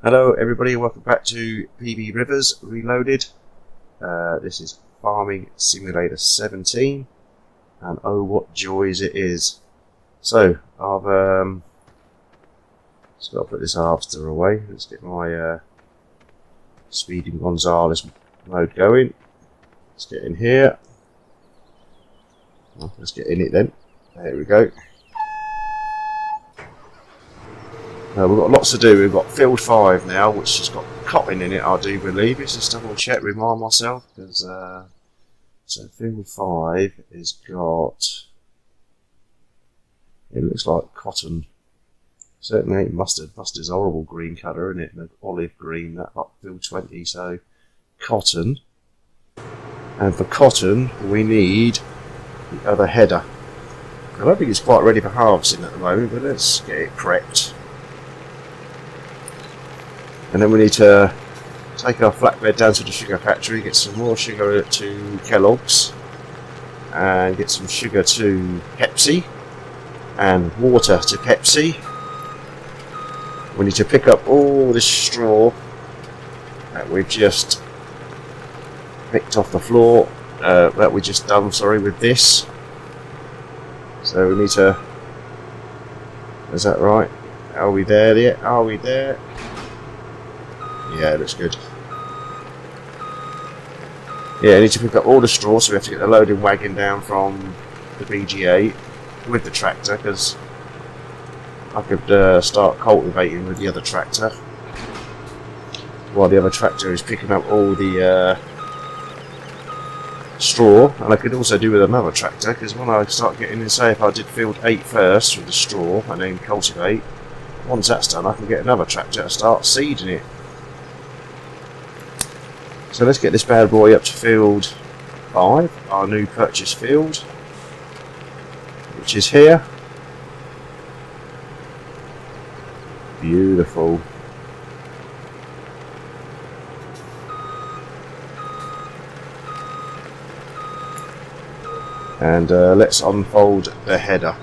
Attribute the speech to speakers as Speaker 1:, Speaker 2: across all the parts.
Speaker 1: Hello everybody, welcome back to PB Rivers Reloaded. This is Farming Simulator 17, and oh what joys it is. So, I've just got to put this harvester away. Let's get my Speedy Gonzales mode going. Let's get in here. Well, let's get in it then. There we go. We've got lots to do. We've got field 5 now, which has got cotton in it, I do believe. Let's just double check, remind myself, because so field 5 has got, it looks like cotton. Certainly ain't mustard. Mustard's a horrible green colour, isn't it? And olive green, that like field 20. So cotton, and for cotton we need the other header. I don't think it's quite ready for harvesting at the moment, but let's get it prepped. And then we need to take our flatbed down to the sugar factory, get some more sugar to Kellogg's, and get some sugar to Pepsi, and water to Pepsi. We need to pick up all this straw that we've just picked off the floor, that we just done, sorry, with this. So we need to, is that right? Are we there yet? Are we there? Yeah, it looks good. Yeah, I need to pick up all the straw, so we have to get the loading wagon down from the BGA with the tractor, because I could start cultivating with the other tractor while the other tractor is picking up all the straw. And I could also do with another tractor, because when I start getting in, say if I did field 8 first with the straw and then cultivate, once that's done I can get another tractor to start seeding it. So let's get this bad boy up to field 5, our new purchase field, which is here. Beautiful. And let's unfold the header.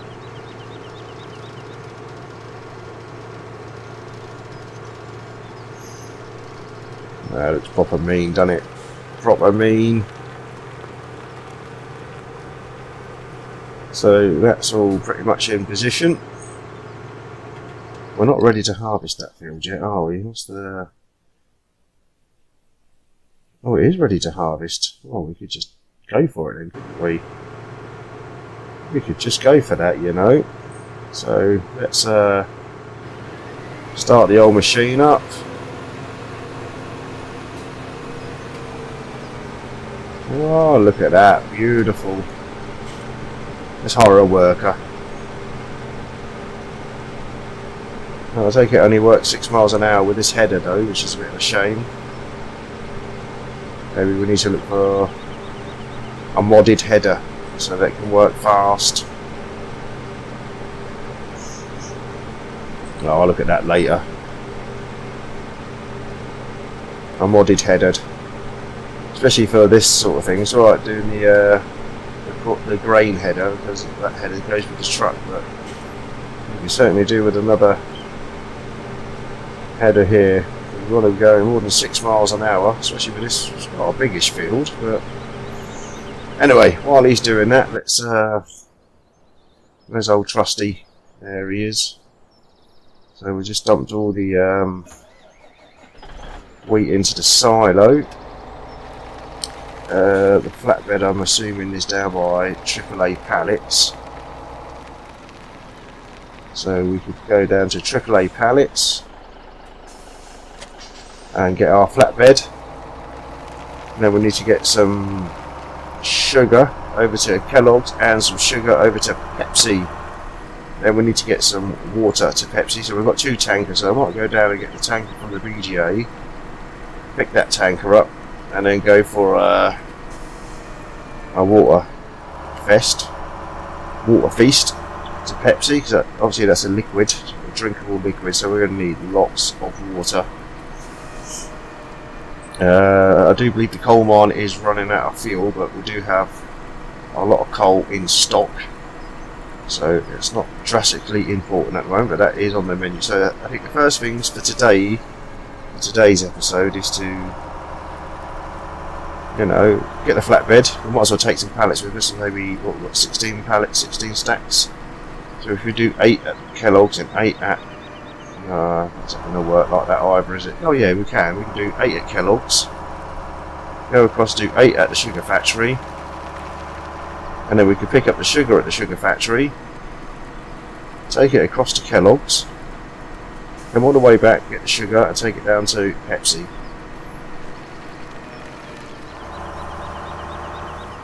Speaker 1: That looks proper mean, doesn't it? Proper mean. So that's all pretty much in position. We're not ready to harvest that field yet, are we? What's the... Oh, it is ready to harvest. Oh, we could just go for it then, couldn't we? We could just go for that, you know. So let's start the old machine up. Oh, look at that, beautiful. Let's hire a worker. I take it only works 6 miles an hour with this header though, which is a bit of a shame. Maybe we need to look for a modded header so that it can work fast. Oh, I'll look at that later. A modded header. Especially for this sort of thing. It's alright doing the grain header, because that header goes with the truck, but you can certainly do with another header here. We want to go more than 6 miles an hour, especially with this. It's not a biggish field, but anyway, while he's doing that, let's there's old Trusty. There he is. So we just dumped all the wheat into the silo. The flatbed, I'm assuming, is down by AAA pallets. So we could go down to AAA pallets and get our flatbed. And then we need to get some sugar over to Kellogg's and some sugar over to Pepsi. Then we need to get some water to Pepsi. So we've got 2 tankers, so I might go down and get the tanker from the BGA, pick that tanker up, and then go for a water feast to Pepsi, because obviously that's a liquid, a drinkable liquid, so we're going to need lots of water. I do believe the coal mine is running out of fuel, but we do have a lot of coal in stock, so it's not drastically important at the moment, but that is on the menu. So I think the first things for today for today's episode is to, you know, get the flatbed. We might as well take some pallets with us, so maybe, what, we've got 16 pallets, 16 stacks. So if we do 8 at Kellogg's and 8 at, it's not going to work like that either, is it? Oh yeah, we can do 8 at Kellogg's, go across, do 8 at the sugar factory, and then we could pick up the sugar at the sugar factory, take it across to Kellogg's, come all the way back, get the sugar and take it down to Pepsi.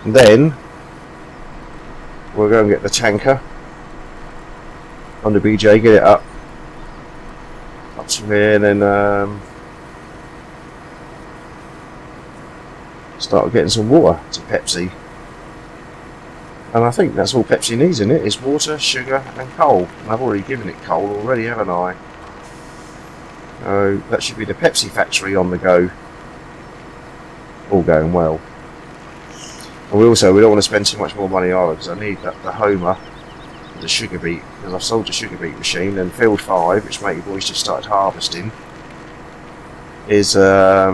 Speaker 1: And then we'll go and get the tanker on the BJ, get it up to here, and then start getting some water to Pepsi. And I think that's all Pepsi needs in it, is water, sugar and coal. And I've already given it coal already, haven't I? So that should be the Pepsi factory on the go. All going well. And we don't want to spend too much more money either, because I need the Homer, the sugar beet, because I've sold the sugar beet machine, and field 5, which Matey Boy's just started harvesting, is that's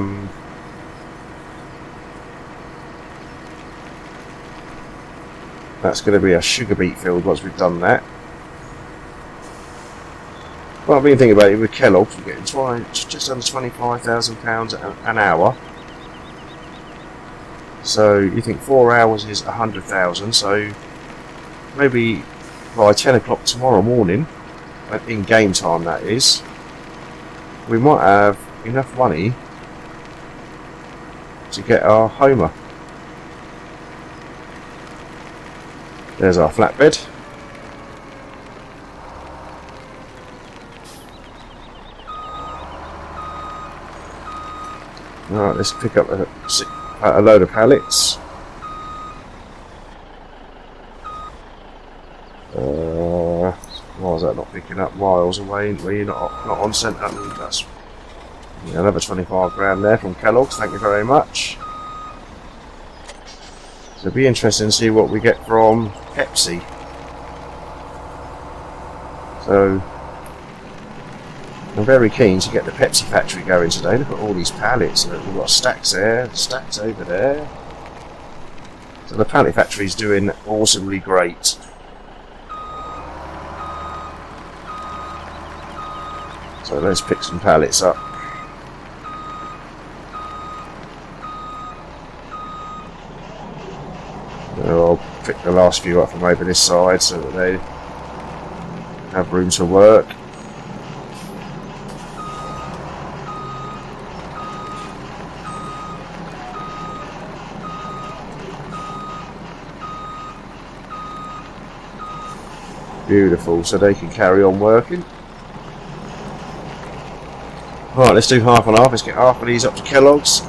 Speaker 1: going to be a sugar beet field once we've done that. Well, I've been thinking about it with Kellogg's, we're getting just under £25,000 an hour. So you think 4 hours is 100,000, so maybe by 10 o'clock tomorrow morning, in game time that is, we might have enough money to get our Homer. There's our flatbed. Alright, let's pick up a load of pallets. Why is that not picking up? Miles away, were you not on centre? That's another 25 grand there from Kellogg's, thank you very much. So it'll be interesting to see what we get from Pepsi. So I'm very keen to get the Pepsi factory going today. Look at all these pallets. Look, we've got stacks there, stacks over there. So the pallet factory is doing awesomely great. So let's pick some pallets up. I'll pick the last few up from over this side so that they have room to work. Beautiful, so they can carry on working. Right, let's do half and half. Let's get half of these up to Kellogg's.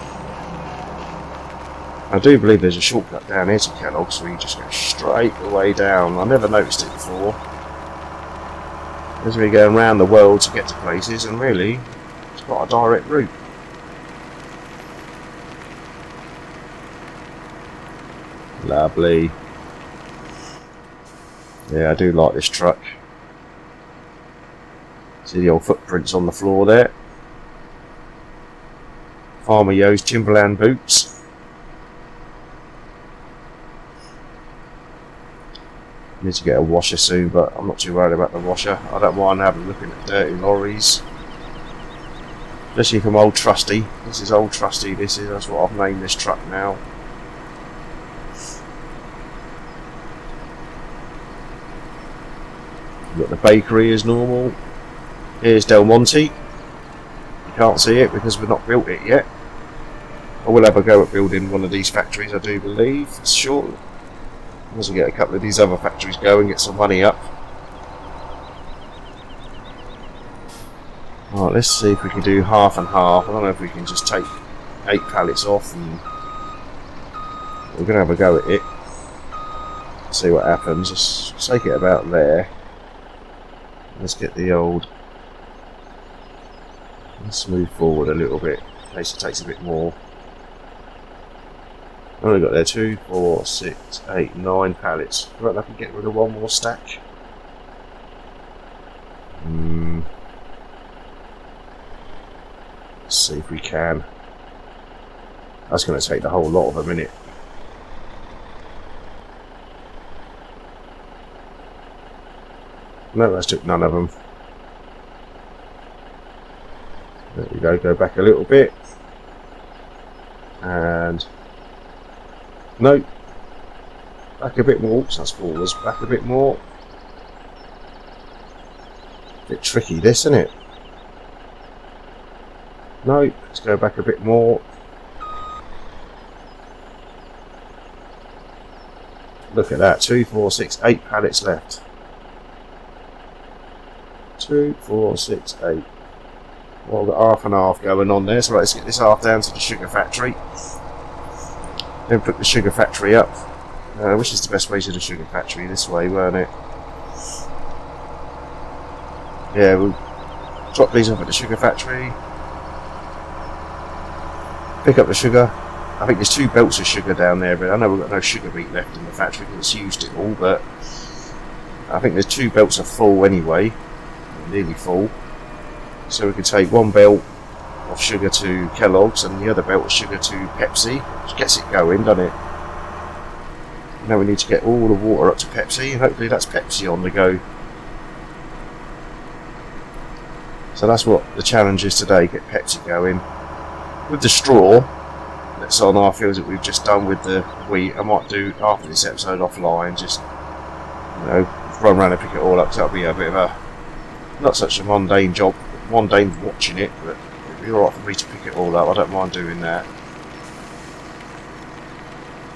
Speaker 1: I do believe there's a shortcut down here to Kellogg's, so you just go straight the way down. I never noticed it before. As we go around the world to get to places, and really, it's got a direct route. Lovely. Yeah, I do like this truck. See the old footprints on the floor there. Farmer Yo's Timberland boots. Need to get a washer soon, but I'm not too worried about the washer. I don't mind having a look at dirty lorries. Especially from Old Trusty. This is Old Trusty, that's what I've named this truck now. We've got the bakery as normal. Here's Del Monte. You can't see it because we've not built it yet. I will have a go at building one of these factories, I do believe, for sure. Once we get a couple of these other factories going, get some money up. Right, let's see if we can do half and half. I don't know if we can just take 8 pallets off, and we're going to have a go at it. See what happens. Let's take it about there. Let's get the old. Let's move forward a little bit in case it takes a bit more. I've only got there 2, 4, 6, 8, 9 pallets. I reckon I can get rid of one more stack. Let's see if we can. That's going to take the whole lot of a minute. No, that's took none of them. There we go, go back a little bit. And no, back a bit more. Oops, that's forwards. Back a bit more. Bit tricky this, isn't it? No, let's go back a bit more. Look at that, 2, 4, 6, 8 pallets left. 2, 4, 6, 8. Well, we've got half and half going on there, so let's get this half down to the sugar factory. Then put the sugar factory up. Which is the best way to the sugar factory? This way, weren't it? Yeah, we'll drop these off at the sugar factory. Pick up the sugar. I think there's 2 belts of sugar down there, but I know we've got no sugar beet left in the factory because it's used it all, but I think there's 2 belts are full anyway, nearly full. So we can take 1 belt of sugar to Kellogg's and the other belt of sugar to Pepsi, which gets it going, doesn't it? Now we need to get all the water up to Pepsi, and hopefully that's Pepsi on the go. So that's what the challenge is today, get Pepsi going. With the straw that's on our fields that we've just done with the wheat, I might do after this episode offline, just, you know, run around and pick it all up, because that'll be a bit of a, not such a mundane job, mundane watching it, but it'll be alright for me to pick it all up, I don't mind doing that.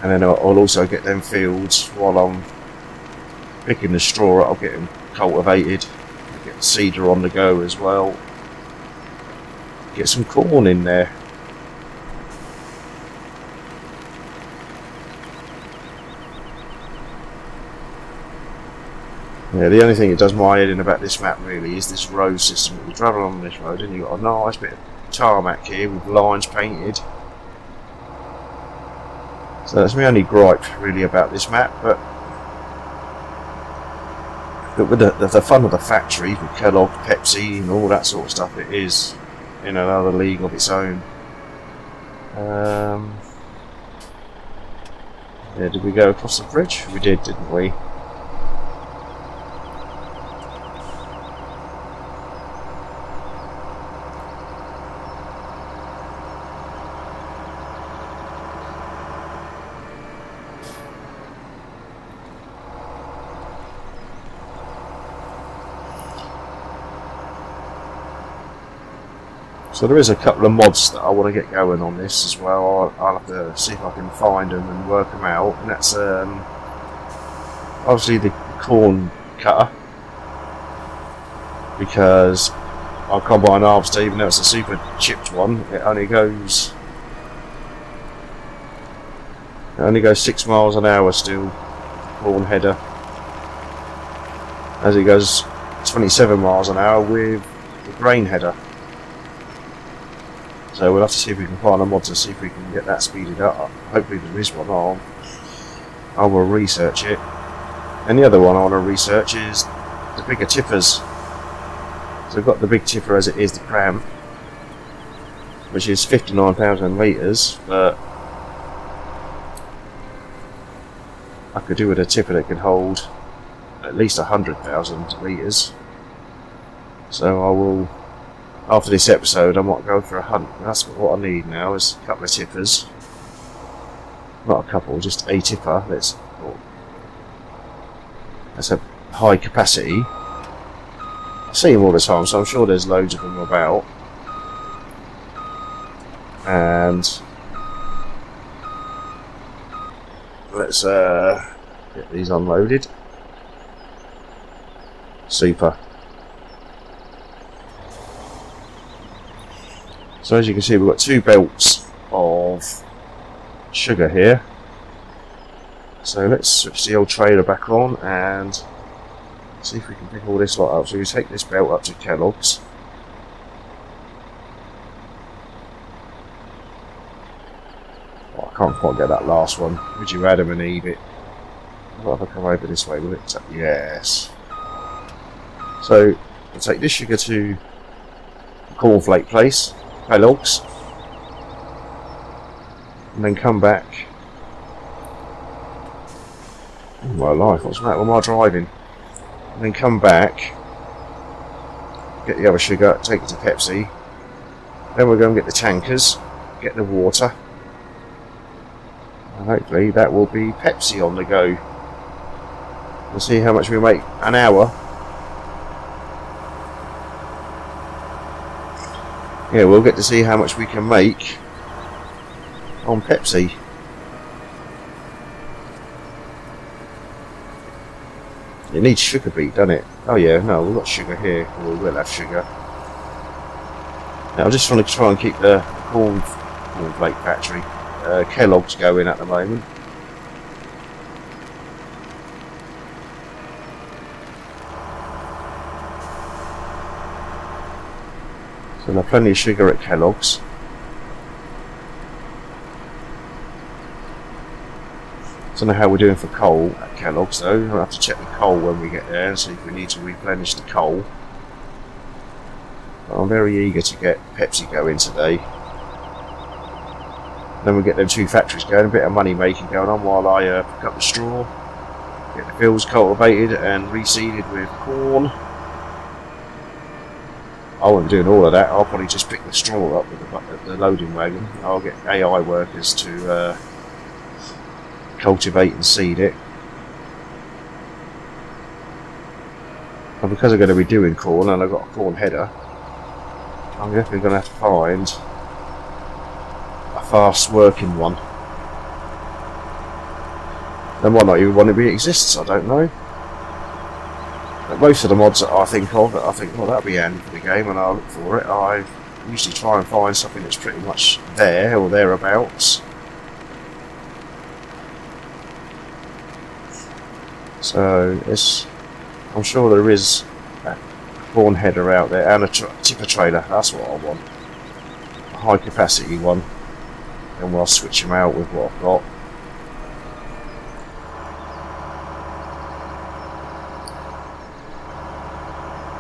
Speaker 1: And then I'll also get them fields while I'm picking the straw, I'll get them cultivated, I'll get the seeder on the go as well, get some corn in there. Yeah, the only thing that does my head in about this map really is this road system. You're travelling on this road and you've got a nice bit of tarmac here with lines painted. So that's my only gripe really about this map, but with the fun of the factories with Kellogg, Pepsi and all that sort of stuff, it is in another league of its own. Yeah, did we go across the bridge? We did, didn't we? So there is a couple of mods that I want to get going on this as well. I'll have to see if I can find them and work them out. And that's obviously the corn cutter, because our combine harvester, even though it's a super chipped one, it only goes 6 miles an hour still. Corn header, as it goes 27 miles an hour with the grain header. So we'll have to see if we can find a mod to see if we can get that speeded up. Hopefully there is one. I will research it. And the other one I want to research is the bigger tippers. So I've got the big tipper as it is, the pram, which is 59,000 litres, but I could do with a tipper that could hold at least 100,000 litres. So I will, after this episode, I might go for a hunt. That's what I need now, is a couple of tippers. Not a couple, just a tipper. That's a high capacity. I see them all the time, so I'm sure there's loads of them about. And let's get these unloaded. Super. So as you can see, we've got 2 belts of sugar here. So let's switch the old trailer back on and see if we can pick all this lot up. So we take this belt up to Kellogg's. Oh, I can't quite get that last one. Would you Adam and Eve it? What if I come over this way with it? Yes. So we'll take this sugar to the cornflake place. Kellogg's, and then come back. Oh my life, what's the matter with my driving? And then come back, get the other sugar, take it to Pepsi. Then we're going to get the tankers, get the water, and hopefully that will be Pepsi on the go. We'll see how much we make an hour. Yeah, we'll get to see how much we can make on Pepsi. It needs sugar beet, doesn't it? Oh yeah, no, we've got sugar here. We will have sugar. Now I just want to try and keep the cornflake factory, Kellogg's going at the moment. So there's plenty of sugar at Kellogg's. Don't know how we're doing for coal at Kellogg's though. We'll have to check the coal when we get there and see if we need to replenish the coal. But I'm very eager to get Pepsi going today. Then we'll get them two factories going, a bit of money making going on while I pick up the straw, get the fields cultivated and reseeded with corn. I won't be doing all of that. I'll probably just pick the straw up with the loading wagon. I'll get AI workers to cultivate and seed it. And because I'm going to be doing corn and I've got a corn header, I'm definitely going to have to find a fast working one. There might not even want to be exists, I don't know. But most of the mods that I think of, that I think, well, that'll be handy for the game, and I'll look for it. I usually try and find something that's pretty much there or thereabouts. So I'm sure there is a corn header out there and a tipper trailer. That's what I want. A high capacity one. And we'll switch them out with what I've got.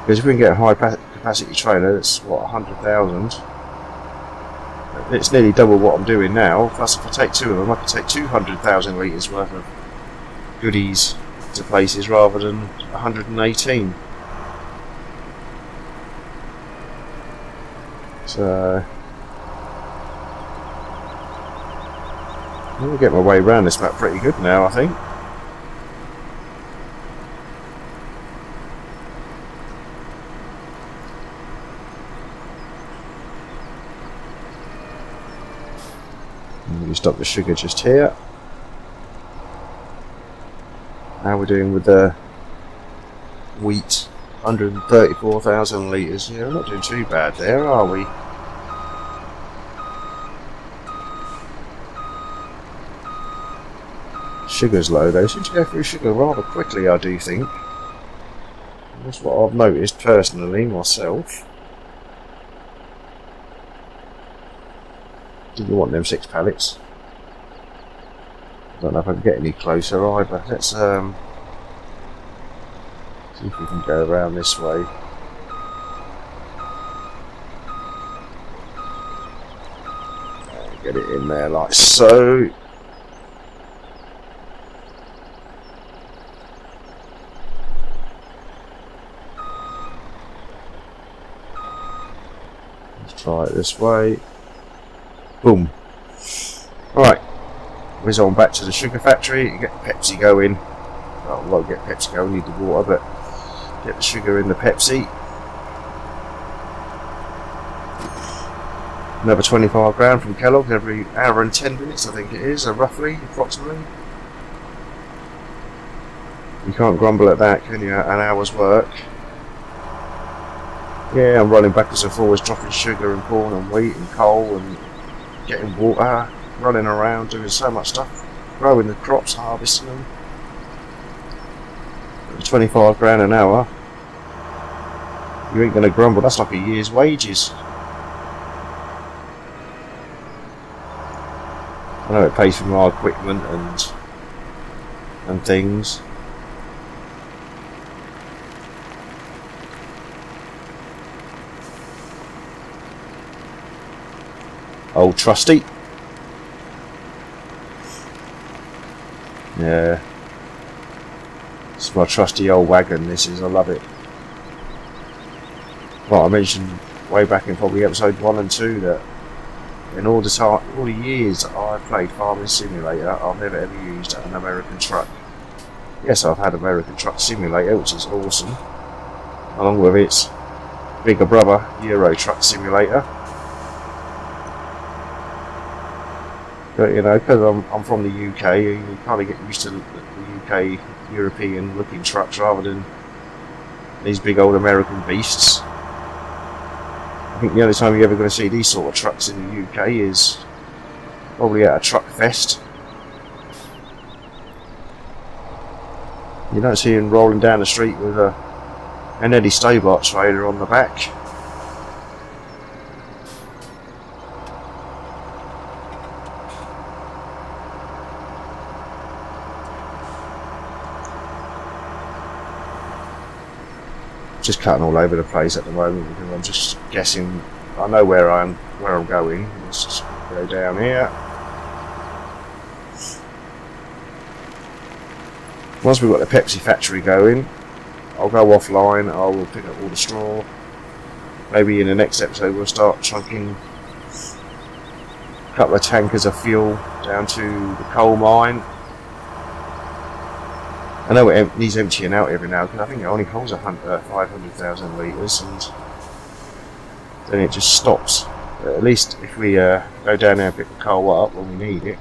Speaker 1: Because if we can get a high capacity trailer, it's what, 100,000. It's nearly double what I'm doing now. Plus, if I take two of them, I can take 200,000 litres worth of goodies to places rather than 118. So I'm going to get my way around this map pretty good now, I think. Stop the sugar just here. How we're doing with the wheat, 134,000 litres. Yeah, we're not doing too bad there, are we? Sugar's low though. Seems to go through sugar rather quickly, I do think. That's what I've noticed personally myself. Didn't want them 6 pallets. I don't know if I can get any closer either. Let's see if we can go around this way. Get it in there like so. Let's try it this way. Boom. Alright. Whiz on back to the sugar factory and get Pepsi going. Well, we won't get Pepsi going, we need the water, but get the sugar in the Pepsi. Another 25 grand from Kellogg every hour and 10 minutes, I think it is, roughly, approximately. You can't grumble at that, can you? An hour's work. Yeah, I'm running backwards and forwards, dropping sugar and corn and wheat and coal and getting water, running around, doing so much stuff, growing the crops, harvesting them. 25 grand an hour. You ain't gonna grumble, that's like a year's wages. I know it pays for my equipment and things. Old trusty. Yeah. It's my trusty old wagon, this is, I love it. Well, I mentioned way back in probably episode 1 and 2 that in all the years that I've played Farming Simulator, I've never ever used an American truck. Yes, I've had American Truck Simulator, which is awesome, along with its bigger brother, Euro Truck Simulator. But you know, because I'm from the UK, you kind of get used to the UK European looking trucks rather than these big old American beasts. I think the only time you're ever going to see these sort of trucks in the UK is probably at a truck fest. You don't see him rolling down the street with an Eddie Stobart trailer on the back. Just cutting all over the place at the moment because I'm just guessing. I know where I'm going. Let's just go down here. Once we've got the Pepsi factory going, I'll go offline. I will pick up all the straw. Maybe in the next episode we'll start trunking a couple of tankers of fuel down to the coal mine. I know it needs emptying out every now because I think it only holds 500,000 litres and then it just stops. But at least if we go down there and pick the coal up when we need it.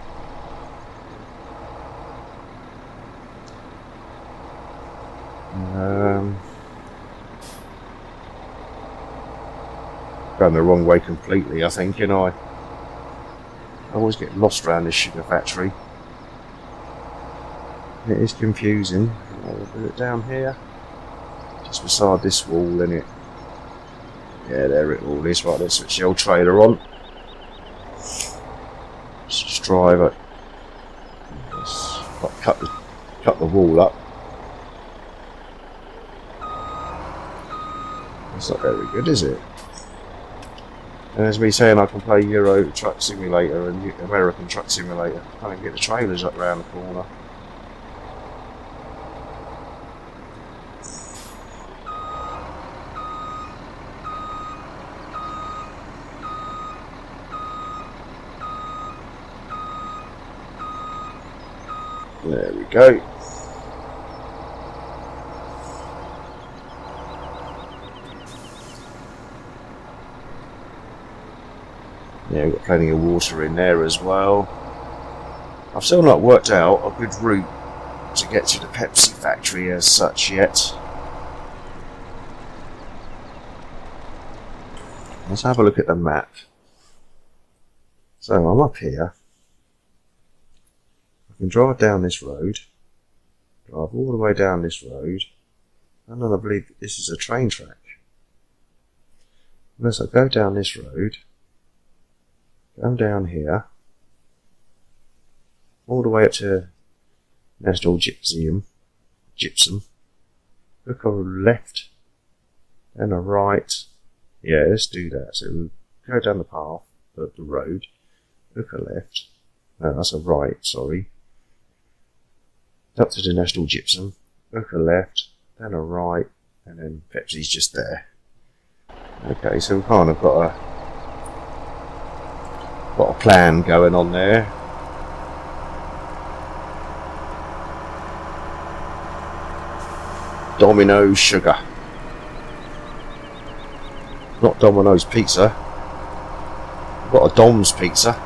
Speaker 1: Going the wrong way completely, I think, you know. I always get lost around this sugar factory. It is confusing. I'll put it down here, just beside this wall, innit? Yeah, there it all is. Right, let's switch the old trailer on. Let's just drive it. Let's cut the wall up. That's not very good, is it? And as me saying, I can play Euro Truck Simulator and American Truck Simulator. I can get the trailers up round the corner. There we go. Yeah, we've got plenty of water in there as well. I've still not worked out a good route to get to the Pepsi factory as such yet. Let's have a look at the map. So I'm up here. I can drive down this road, drive all the way down this road, and then I believe this is a train track. Unless I go down this road, come down here, all the way up to National Gypsum, look a left and a right. Yeah, let's do that. So we'll go down the path, the road, look a left, no, that's a right, sorry. Up to the National Gypsum, look a left, then a right, and then Pepsi's just there. Okay, so we've kind of got a plan going on there. Domino's Sugar. Not Domino's Pizza. We've got a Dom's Pizza.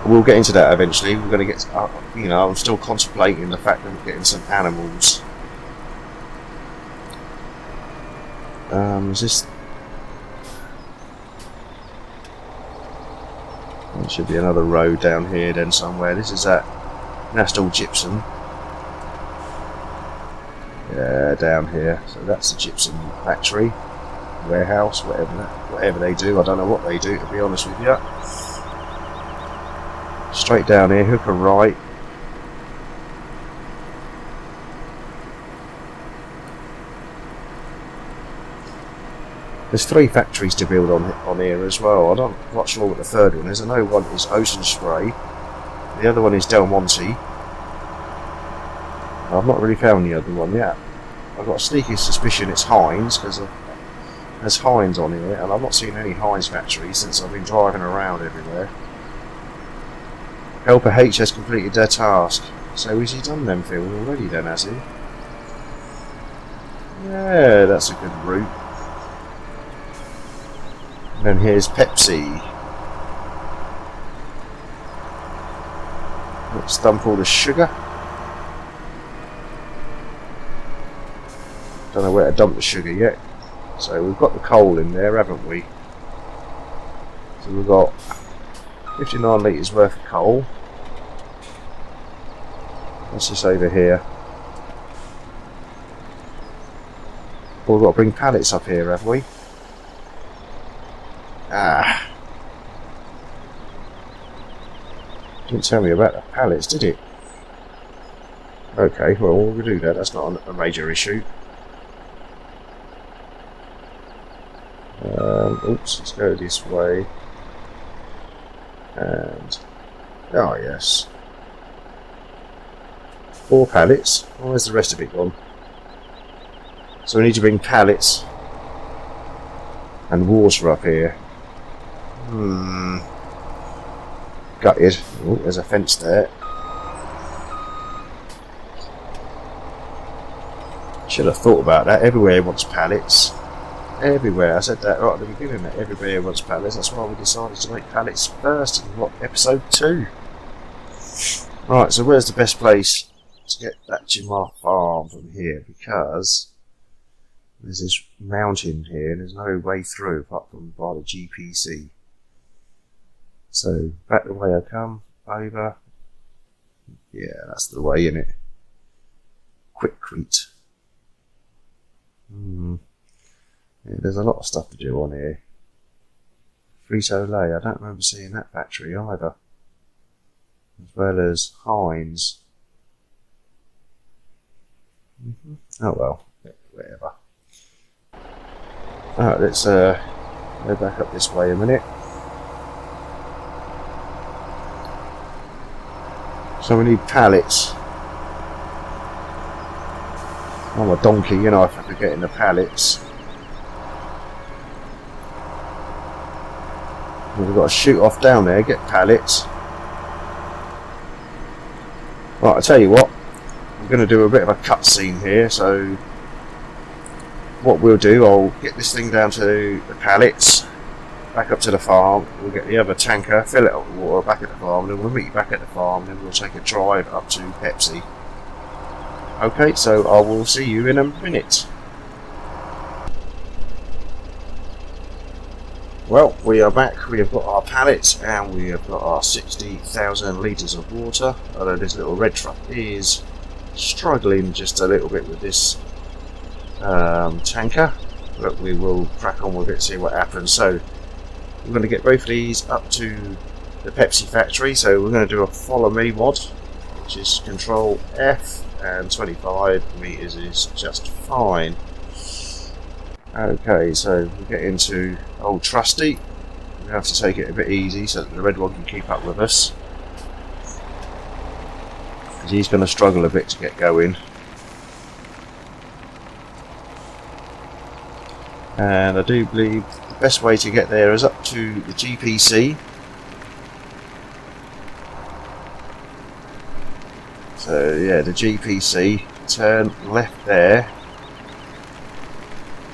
Speaker 1: We'll get into that eventually. We're going to get, you know, I'm still contemplating the fact that we're getting some animals. Is this? There should be another road down here then somewhere. This is at National Gypsum. Yeah, down here. So that's the gypsum factory, warehouse, whatever they do. I don't know what they do, to be honest with you. Straight down here, hook a right. There's 3 factories to build on here as well. I'm not sure what the third one is. I know one is Ocean Spray, the other one is Del Monte. I've not really found the other one yet. I've got a sneaky suspicion it's Heinz, because there's Heinz on here, and I've not seen any Heinz factories since I've been driving around everywhere. Helper H has completed their task. So has he done them fields already then, has he? Yeah, that's a good route. And then here's Pepsi. Let's dump all the sugar. Don't know where to dump the sugar yet. So we've got the coal in there, haven't we? So we've got 59 litres worth of coal. What's this over here? Well, we've got to bring pallets up here, have we? Ah. Didn't tell me about the pallets, did it? Okay, well, we'll do that. That's not a major issue. Oops, let's go this way. And... oh, yes. 4 pallets. Oh, where's the rest of it gone? So we need to bring pallets and water up here. Gutted. Oh, there's a fence there. Should have thought about that. Everywhere wants pallets. Everywhere. I said that right at the beginning, that everywhere wants pallets. That's why we decided to make pallets first in episode 2. Right, so where's the best place to get back to my farm from here? Because there's this mountain here and there's no way through apart from by the GPC. So back the way I come, over. Yeah, that's the way, innit? Quickcrete. Yeah, there's a lot of stuff to do on here. Frito-Lay, I don't remember seeing that factory either. As well as Heinz. Oh well, whatever. Alright, let's go back up this way a minute. So we need pallets. I'm a donkey, you know, if I could get in the pallets. We've got to shoot off down there, get pallets. Right, I'll tell you what, I'm going to do a bit of a cutscene here, so what we'll do, I'll get this thing down to the pallets, back up to the farm, we'll get the other tanker, fill it up with water, back at the farm, then we'll meet you back at the farm, then we'll take a drive up to Pepsi. Okay, so I will see you in a minute. Well, we are back, we have got our pallets and we have got our 60,000 litres of water, although this little red truck is struggling just a little bit with this tanker, but we will crack on with it, see what happens. So we're going to get both of these up to the Pepsi factory, so we're going to do a follow me mod, which is control F, and 25 meters is just fine. Okay, so we get into old Trusty. We have to take it a bit easy so that the red one can keep up with us, because he's going to struggle a bit to get going. And I do believe the best way to get there is up to the GPC. So yeah, the GPC, turn left there.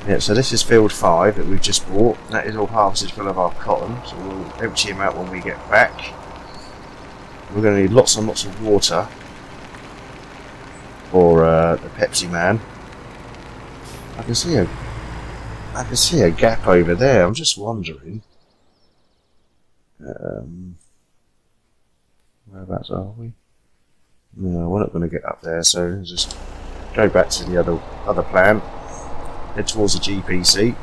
Speaker 1: Yeah, so this is field 5 that we've just bought. That is all harvested full of our cotton, so we'll empty him out when we get back. We're going to need lots and lots of water for the Pepsi man. I can see a gap over there. I'm just wondering. Whereabouts are we? No, we're not going to get up there, so let's just go back to the other plant. Head towards the GPC.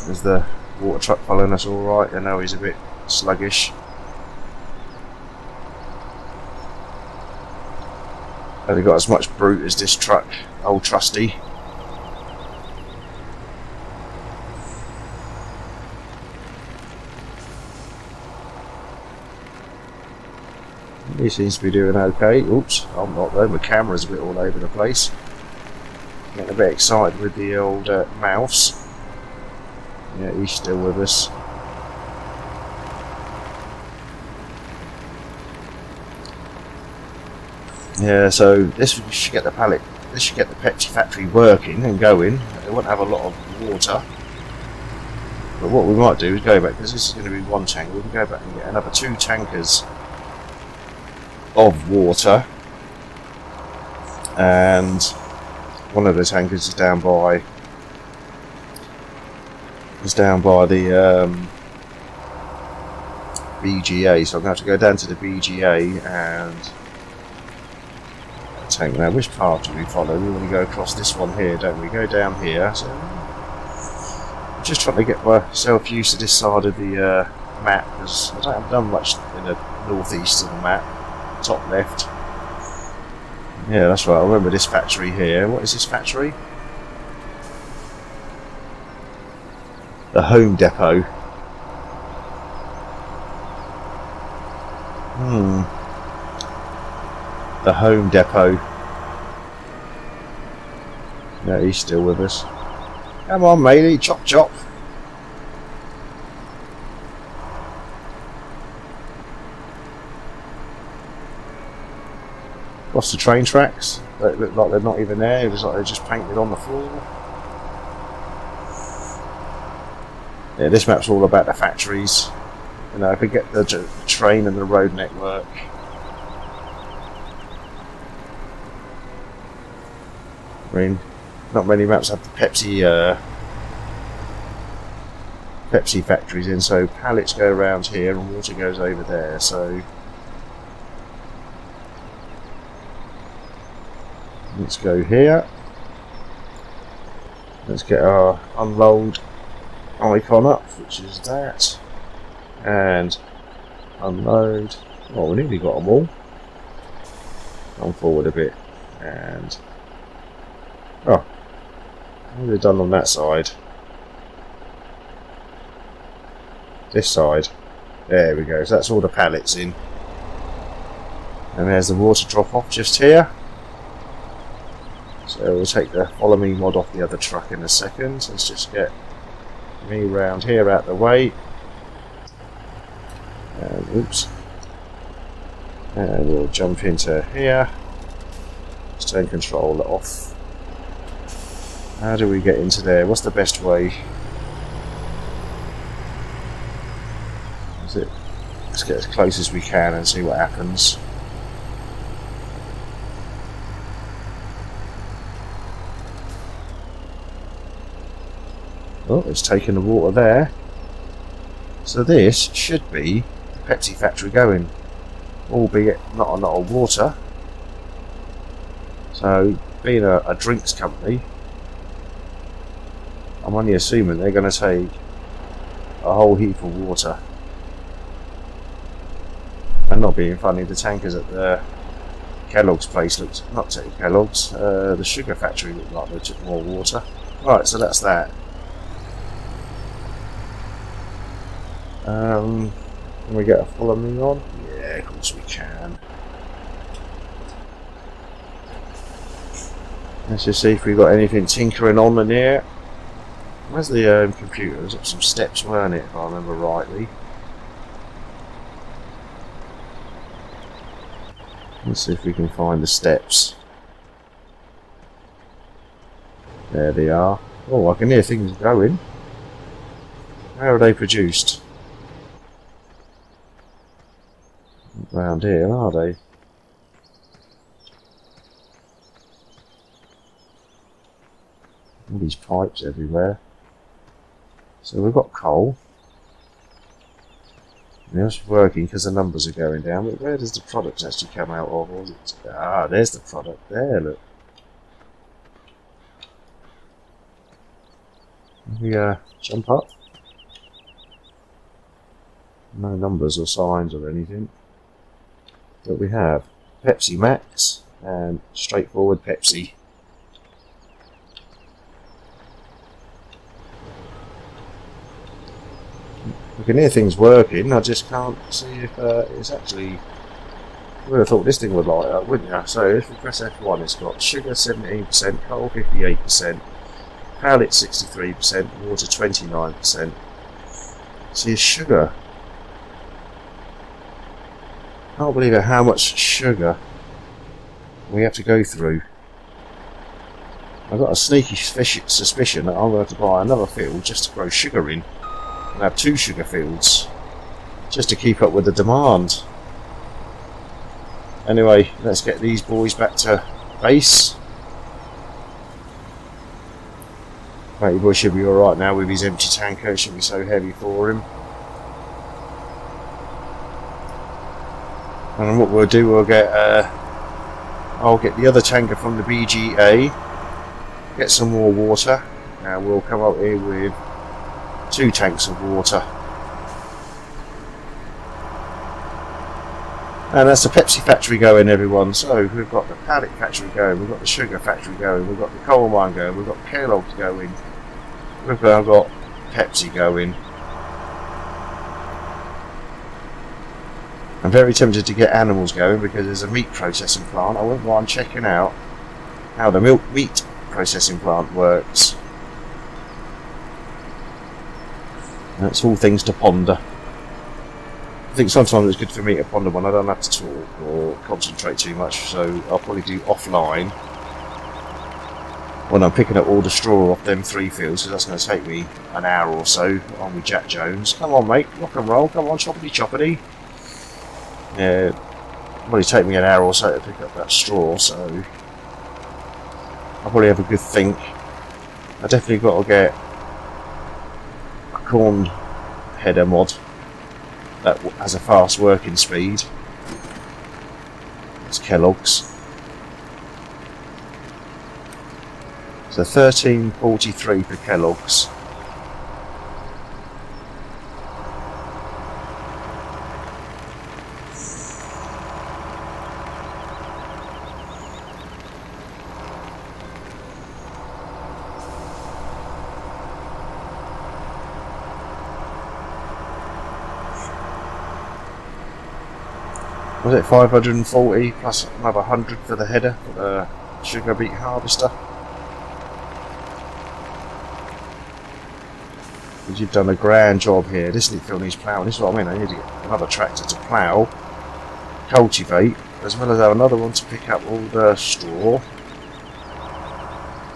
Speaker 1: Is the water truck following us alright? I know he's a bit sluggish. Haven't got as much brute as this truck, old Trusty. He seems to be doing okay. Oops, I'm not though. My camera's a bit all over the place. Getting a bit excited with the old mouse. Yeah, he's still with us. Yeah, so this should get the pallet. This should get the Pepsi factory working and going. It won't have a lot of water. But what we might do is go back, because this is going to be one tank. We can go back and get another 2 tankers of water, and one of the tankers is down by the BGA. So I'm going to have to go down to the BGA and tank. Now, which path do we follow? We want to go across this one here, don't we? Go down here. So I'm just trying to get myself used to this side of the map, because I haven't done much in the northeast of the map. Top left. Yeah, that's right. I remember this factory here. What is this factory? The Home Depot. The Home Depot. No, he's still with us. Come on, matey, chop chop. Across the train tracks. They look like they're not even there. It looks like they're just painted on the floor. Yeah, this map's all about the factories. You know, forget the train and the road network. I mean, not many maps have the Pepsi factories in, so pallets go around here and water goes over there, so let's go here. Let's get our unload icon up, which is that, and unload. Oh, we nearly got them all. Come forward a bit, and oh, what have they done on that side? This side. There we go. So that's all the pallets in, and there's the water drop off just here. So we'll take the follow me mod off the other truck in a second. Let's just get me round here out the way. And oops. And we'll jump into here. Let's turn control off. How do we get into there? What's the best way? Is it? Let's get as close as we can and see what happens. Oh, it's taken the water there. So this should be the Pepsi factory going, albeit not a lot of water. So, being a drinks company, I'm only assuming they're going to take a whole heap of water. And not being funny, the tankers at the Kellogg's place looked, not to Kellogg's, the sugar factory looked like they took more water. Right, so that's that. Can we get a follow me on? Yeah, of course we can. Let's just see if we've got anything tinkering on in here. Where's the computer? There's got some steps, weren't it, if I remember rightly. Let's see if we can find the steps. There they are. Oh, I can hear things going. How are they produced? Around here, are they? All these pipes everywhere. So we've got coal. Now it's working because the numbers are going down, but where does the product actually come out of? Or is it? Ah, there's the product there, look. We jump up. No numbers or signs or anything. But we have Pepsi Max and straightforward Pepsi. We can hear things working, I just can't see if it's actually would have thought this thing would light up, wouldn't you? So if we press F1, it's got sugar 17%, coal 58%, pallet 63%, water 29%. See, sugar. Can't believe how much sugar we have to go through. I've got a sneaky suspicion that I'm going to have to buy another field just to grow sugar in, and have 2 sugar fields just to keep up with the demand. Anyway, let's get these boys back to base. Matey boy should be alright now with his empty tanker, it shouldn't be so heavy for him. And what we'll do, I'll get the other tanker from the BGA, get some more water, and we'll come up here with 2 tanks of water. And that's the Pepsi factory going, everyone. So we've got the pallet factory going, we've got the sugar factory going, we've got the coal mine going, we've got Kellogg's going, we've now got Pepsi going. I'm very tempted to get animals going because there's a meat processing plant. I wouldn't mind checking out how the meat processing plant works. That's all things to ponder. I think sometimes it's good for me to ponder when I don't have to talk or concentrate too much, so I'll probably do offline when I'm picking up all the straw off them 3 fields, because that's going to take me an hour or so on with Jack Jones. Come on mate, rock and roll, come on, choppity choppity. Yeah, it'll probably take me an hour or so to pick up that straw, so I'll probably have a good think. I definitely got to get a corn header mod that has a fast working speed. It's Kellogg's. So 13.43 for Kellogg's. Was it 540 plus another 100 for the header for the sugar beet harvester? Because you've done a grand job here. This field needs ploughing. This is what I mean. I need to get another tractor to plough, cultivate, as well as have another one to pick up all the straw.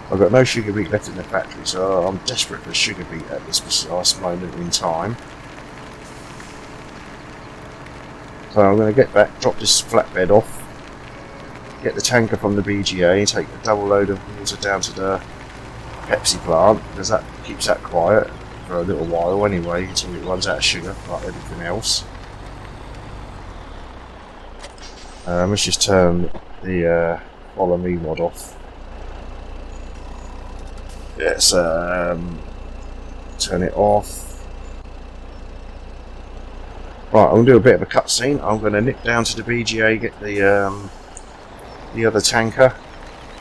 Speaker 1: I've got no sugar beet left in the factory, so I'm desperate for sugar beet at this precise moment in time. So I'm going to get back, drop this flatbed off, get the tanker from the BGA, take a double load of water down to the Pepsi plant, because that keeps that quiet for a little while anyway, until it runs out of sugar, like everything else. Let's just turn the follow me mod off. Let's turn it off. Right, I'm going to do a bit of a cutscene. I'm going to nip down to the BGA, get the other tanker,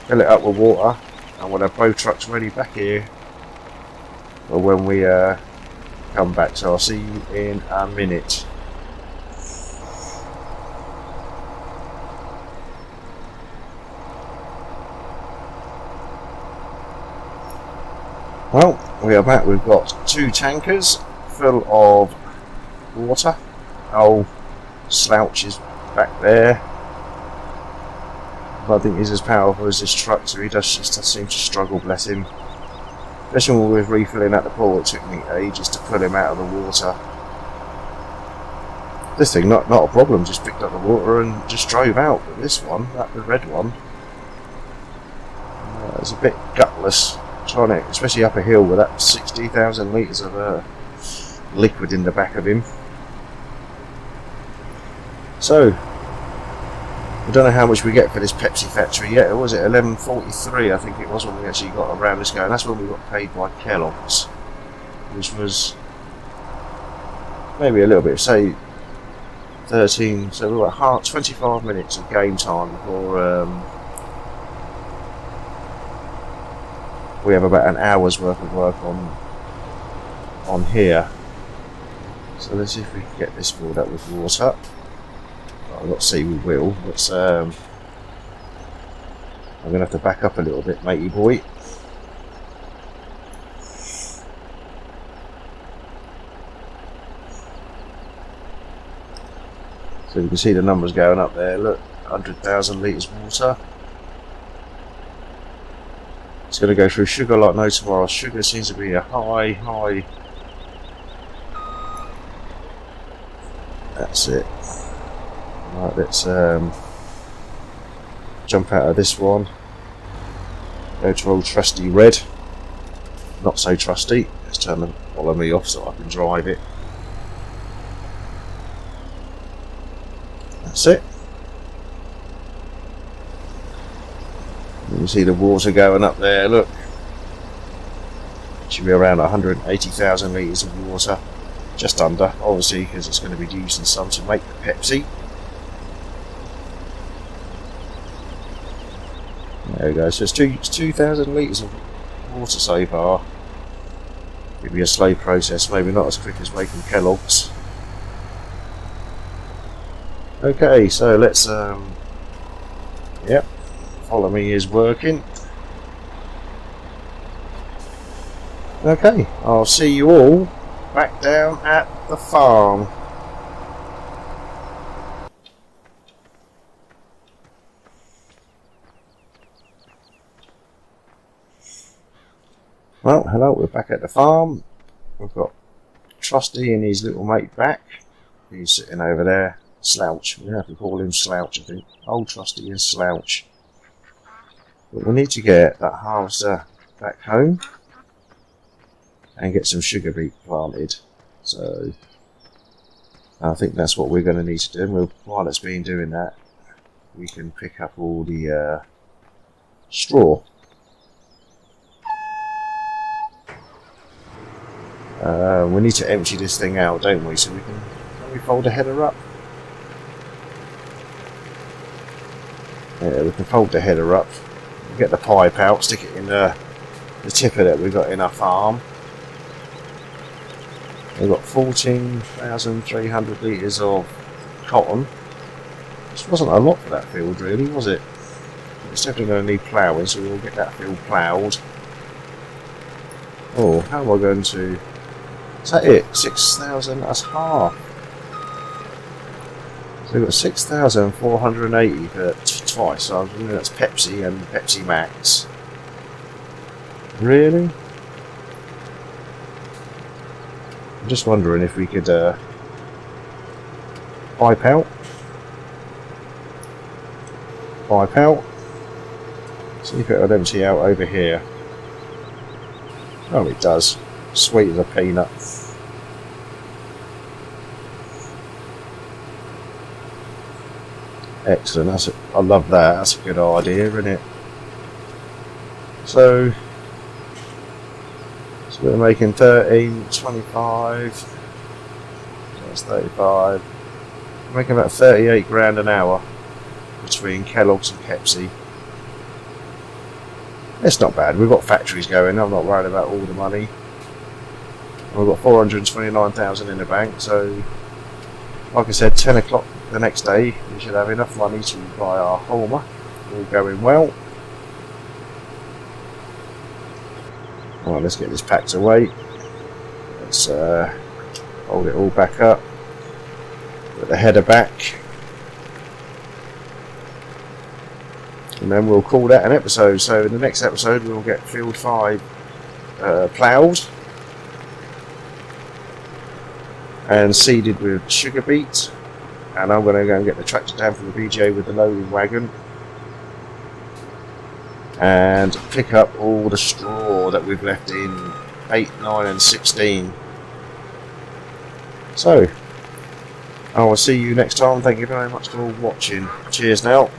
Speaker 1: fill it up with water, and we'll have both trucks ready back here for when we come back. So I'll see you in a minute. Well, we are back. We've got 2 tankers full of water. Oh, Slouch is back there. But I think he's as powerful as this truck, so he does seem to struggle, bless him. Especially when we were refilling at the pool, it took me ages to pull him out of the water. This thing, not a problem, just picked up the water and just drove out. But this one, the red one, it's a bit gutless. Trying it, especially up a hill with that 60,000 litres of liquid in the back of him. So, I don't know how much we get for this Pepsi factory yet. Or was it 11.43? I think it was when we actually got around this go, and that's when we got paid by Kellogg's, which was maybe a little bit, say 13. So we were 25 minutes of game time before we have about an hour's worth of work on here. So let's see if we can get this filled up with water. I'll not say we will. Let's I'm gonna have to back up a little bit, matey boy. So you can see the numbers going up there. Look, 100,000 litres water. It's going to go through sugar like no tomorrow. Sugar seems to be a high. That's it. Right, let's jump out of this one. Go to old trusty red. Not so trusty. Let's turn the follow me off so I can drive it. That's it. You can see the water going up there, look. Should be around 180,000 litres of water. Just under, obviously, because it's going to be using some to make the Pepsi. There we go, so it's 2,000 litres of water so far. It'll be a slow process, maybe not as quick as making Kellogg's. Okay, so let's yep, follow me is working. Okay, I'll see you all back down at the farm. Well, hello, we're back at the farm. We've got Trusty and his little mate back. He's sitting over there. Slouch, we have to call him Slouch, I think. Old Trusty and Slouch. But we need to get that harvester back home and get some sugar beet planted. So I think that's what we're going to need to do. And while it's been doing that, we can pick up all the straw. We need to empty this thing out, don't we? So can we fold the header up? Yeah, we can fold the header up, get the pipe out, stick it in the tipper that we've got in our farm. We've got 14,300 litres of cotton. This wasn't a lot for that field really, was it? It's definitely going to need ploughing, so we'll get that field ploughed. Oh, how am I going to... Is that it? 6,000, that's half. So we've got 6,480 for twice, so I mean that's Pepsi and Pepsi Max. Really? I'm just wondering if we could pipe out. See if it would empty out over here. Oh, it does. Sweet as a peanut. Excellent. I love that. That's a good idea, isn't it? So we're making 13.25. That's 35. We're making about 38 grand an hour between Kellogg's and Pepsi. It's not bad. We've got factories going. I'm not worried about all the money. We've got 429,000 in the bank. So, like I said, 10 o'clock the next day, we should have enough money to buy our Homer. All going well. Alright, let's get this packed away. Let's hold it all back up. Put the header back. And then we'll call that an episode. So in the next episode we'll get field 5 ploughed and seeded with sugar beet. And I'm going to go and get the tractor down from the BJ with the loading wagon and pick up all the straw that we've left in 8, 9 and 16. So I will see you next time. Thank you very much for watching. Cheers now.